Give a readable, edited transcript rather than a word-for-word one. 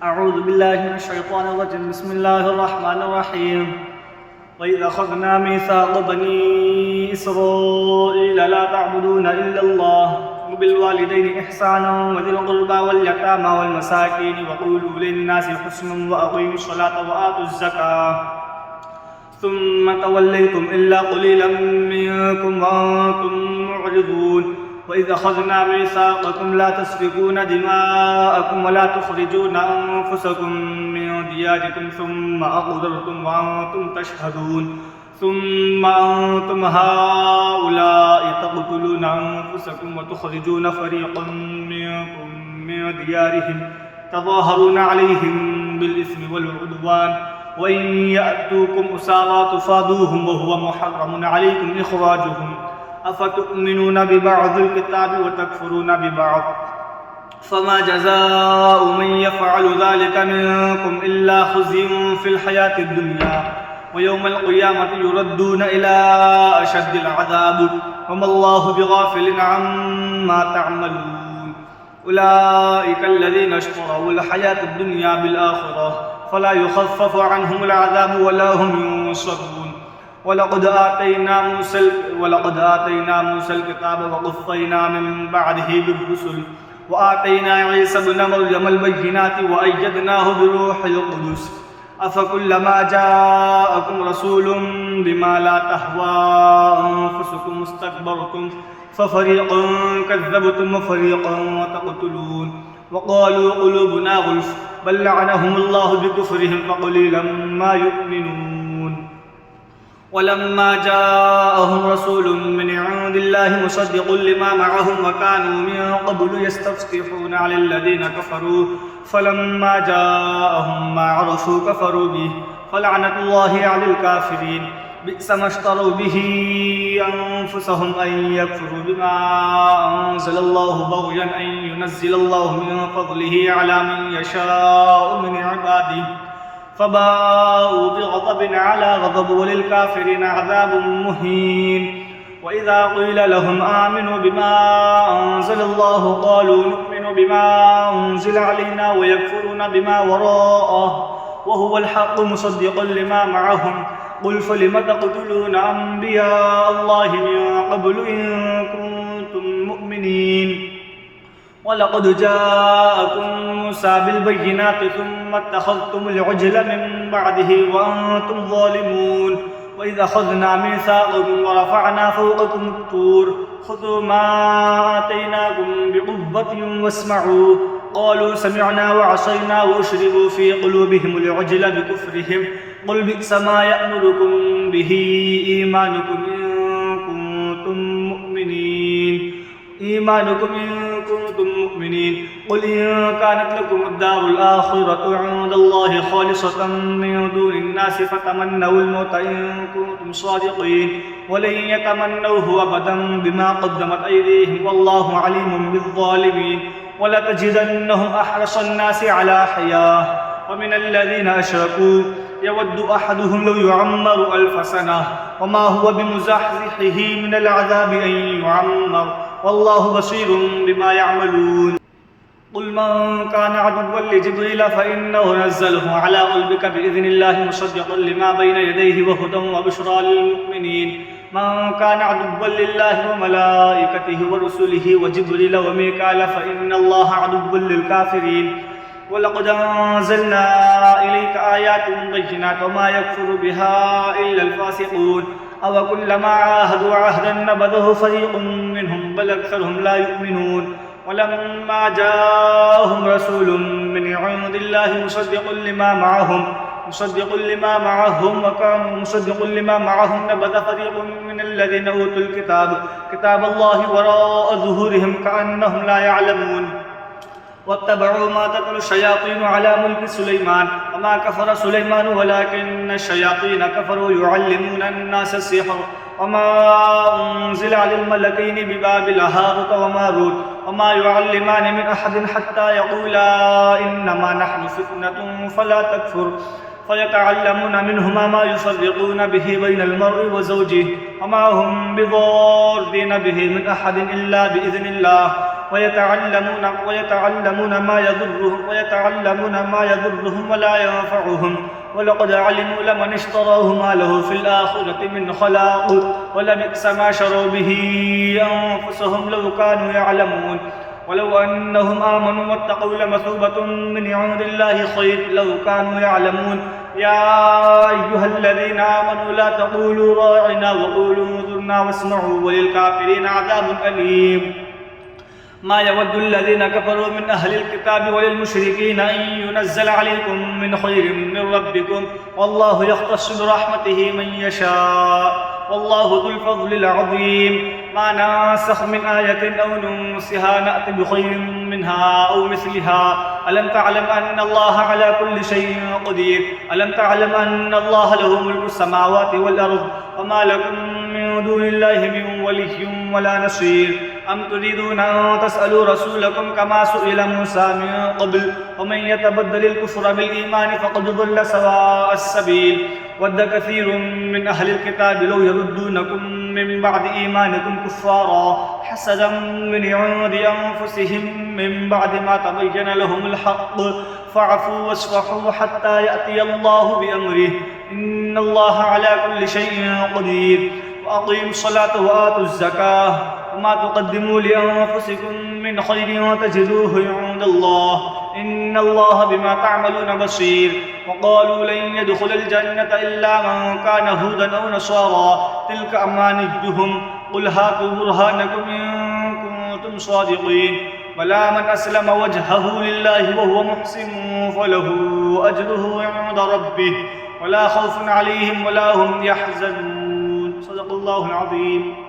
أعوذ بالله من الشيطان الرجيم. بسم الله الرحمن الرحيم. وإذ أخذنا ميثاق بني إسرائيل لا تعبدون إلا الله وبالوالدين إحسانا وذي القربى واليتامى والمساكين وقولوا للناس حسنا وأقيموا الصلاة وآتوا الزكاة ثم توليتم إلا قليلا منكم وأنتم معرضون. وإذ أخذنا ميثاقكم لا تسفكون دماءكم ولا تخرجون أنفسكم من دياركم ثم أقررتم وأنتم تشهدون ثم أنتم هؤلاء تقتلون أنفسكم وتخرجون فريقا منكم من ديارهم تظاهرون عليهم بالإثم والعدوان وإن يأتوكم أسارى تفادوهم وهو محرم عليكم إخراجهم أفتؤمنون ببعض الكتاب وتكفرون ببعض فما جزاء من يفعل ذلك منكم إلا خزي في الحياة الدنيا ويوم القيامة يردون إلى أشد العذاب وما الله بغافل عما تعملون. أولئك الذين اشتروا الحياة الدنيا بالآخرة فلا يخفف عنهم العذاب ولا هم ينصرون. ولقد آتينا موسى الكتاب وقفينا من بعده بالرسل وآتينا عيسى ابن مريم البينات وأيدناه بروح القدس أفكلما جاءكم رسول بما لا تهوى أنفسكم استكبرتم ففريقا كذبتم وفريقا تقتلون. وقالوا قلوبنا غلف بل لعنهم الله بكفرهم فقليلا ما يؤمنون. ولما جاءهم رسول من عند الله مصدق لما معهم وكانوا من قبل يستفتحون على الذين كفروا فلما جاءهم ما عرفوا كفروا به فلعنة الله على الكافرين. بئس ما اشتروا به أنفسهم أن يكفروا بما أنزل الله بغيا أن ينزل الله من فضله على من يشاء من عباده فباءوا بغضب على غضب وللكافرين عذاب مهين. وإذا قيل لهم آمنوا بما أنزل الله قالوا نؤمن بما أنزل علينا ويكفرون بما وراءه وهو الحق مصدقا لما معهم قل فلم تقتلون أنبياء الله من قبل إن كنتم مؤمنين. ولقد جاءكم موسى بالبينات ثم اتخذتم العجل من بعده وأنتم ظالمون. وإذ أخذنا ميثاقكم ورفعنا فوقكم الطور خذوا ما آتيناكم بقوة واسمعوا قالوا سمعنا وعصينا وأشربوا في قلوبهم العجل بكفرهم قل بئس ما يأمركم به إيمانكم إن كنتم مؤمنين. قل إن كانت لكم الدار الآخرة عند الله خالصة من دون الناس فتمنوا الموت إن كنتم صادقين ولن يتمنوه أبدا بما قدمت أيديهم والله عليم بالظالمين. ولتجدنهم أحرص الناس على حياة ومن الذين أشركوا يود أحدهم لو يعمر 1000 سنة وما هو بمزحزحه من العذاب أن يعمر والله بصير بما يعملون. قل من كان عدوا لجبريل فإنه نزله على قلبك بإذن الله مصدقا لما بين يديه وهدى وبشرى للمؤمنين. من كان عدوا لله وملائكته ورسله وجبريل وميكال فإن الله عدو للكافرين. ولقد أنزلنا إليك آيات بينات وما يكفر بها إلا الفاسقون أوكلما عاهدوا عهدا نبذه فريق منهم بل أكثرهم لا يؤمنون. ولما جاءهم رسول من عند الله مصدق لما معهم نبذ فريق من الذين أوتوا كتاب الله وراء ظهورهم كأنهم لا يعلمون. واتبعوا ما تتلو الشياطين على ملك سليمان وما كفر سليمان ولكن الشياطين كفروا يعلمون الناس السحر وما أنزل على الملكين ببابل هاروت وماروت وما يعلمان من أحد حتى يقولا إنما نحن فتنة فلا تكفر فيتعلمون منهما ما يفرقون به بين المرء وزوجه وما هم بضارين به من أحد إلا بإذن الله ويتعلمون ما يضرهم ولا ينفعهم ولقد علموا لمن اشتراه ما له في الآخرة من خلاق ولبئس ما شروا به أنفسهم لو كانوا يعلمون ولو أنهم آمنوا واتقوا لمثوبة من عند الله خير لو كانوا يعلمون يا أيها الذين آمنوا لا تقولوا راعنا وقولوا انظرنا واسمعوا وللكافرين عذاب أليم ما يود الذين كفروا من أهل الكتاب وللمشركين أن ينزل عليكم من خير من ربكم والله يختص برحمته من يشاء والله ذو الفضل العظيم ما ننسخ من آية أو ننسها نأت بخير منها أو مثلها ألم تعلم أن الله على كل شيء قدير ألم تعلم أن الله له ملك السماوات والأرض وما لكم من دون الله من ولي ولا نصير أم تريدون أن تسألوا رسولكم كما سئل موسى من قبل ومن يتبدل الكفر بالإيمان فقد ضل سواء السبيل ود كثير من أهل الكتاب لو يردونكم من بعد إيمانكم كفارا حسدا من عند أنفسهم من بعد ما تبين لهم الحق فاعفوا واصفحوا حتى يأتي الله بأمره إن الله على كل شيء قدير وأقيموا الصلاة وآتوا الزكاة وما تقدموا لأنفسكم من خير تجدوه عند الله إن الله بما تعملون بصير وقالوا لن يدخل الجنة إلا من كان هودا أو نصارى تلك أمانيهم قل هاتوا برهانكم إن كنتم صادقين بلى من أسلم وجهه لله وهو محسن فله أجره عند ربه ولا خوف عليهم ولا هم يحزنون صدق الله العظيم.